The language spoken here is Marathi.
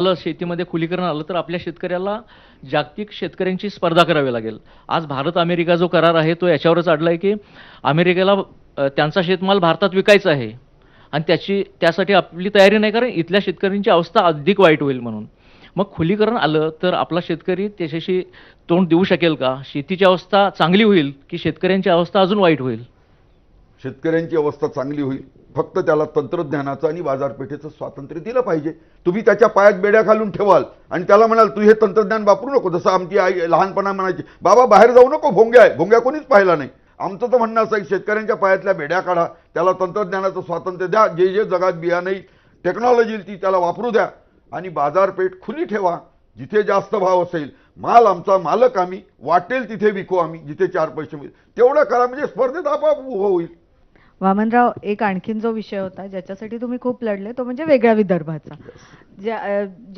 शेतीमध्ये खुलीकरण आलं तर आपल्या शेतकऱ्याला जागतिक शेतकऱ्यांची स्पर्धा करावी लागेल. आज भारत अमेरिका जो करार आहे तो याच्यावरच अडलाय की अमेरिकेला त्यांचा शेतमाल भारतात विकायचा आहे आणि त्यासाठी आपली तयारी नाही, कारण इथल्या शेतकऱ्यांची अवस्था अधिक वाईट होईल म्हणून. मग खुलीकरण आलं तर आपला शेतकरी त्याच्याशी तोंड देऊ शकेल का? शेतीची अवस्था चांगली होईल की शेतकऱ्यांची अवस्था अजून वाईट होईल? शेतकऱ्यांची अवस्था चांगली होईल. फक्त त्याला तंत्रज्ञानाचं आणि बाजारपेठेचं स्वातंत्र्य दिलं पाहिजे. तुम्ही त्याच्या पायात बेड्या घालून ठेवाल आणि त्याला म्हणाल तू हे तंत्रज्ञान वापरू नको. जसं आमची आई लहानपणा म्हणायची, बाबा बाहेर जाऊ नको, भोंग्या आहे. भोंग्या कोणीच पाहिला नाही. आमचं तर म्हणणं असं आहे, शेतकऱ्यांच्या पायातल्या बेड्या काढा, त्याला तंत्रज्ञानाचं स्वातंत्र्य द्या, जे जे जगात बियाणे टेक्नॉलॉजी ती त्याला वापरू द्या आणि बाजारपेठ खुली ठेवा. जिथे जास्त भाव असेल, माल आमचा, मालक आम्ही, वाटेल तिथे विकू आम्ही, जिथे 4 पैसे मिळतील तेवढं करा. म्हणजे स्पर्धेत आपोआप उभं होईल. वामनराव, एक आणखीन जो विषय होता ज्याच्यासाठी तुम्ही खूप लढले तो म्हणजे वेगळ्या विदर्भाचा.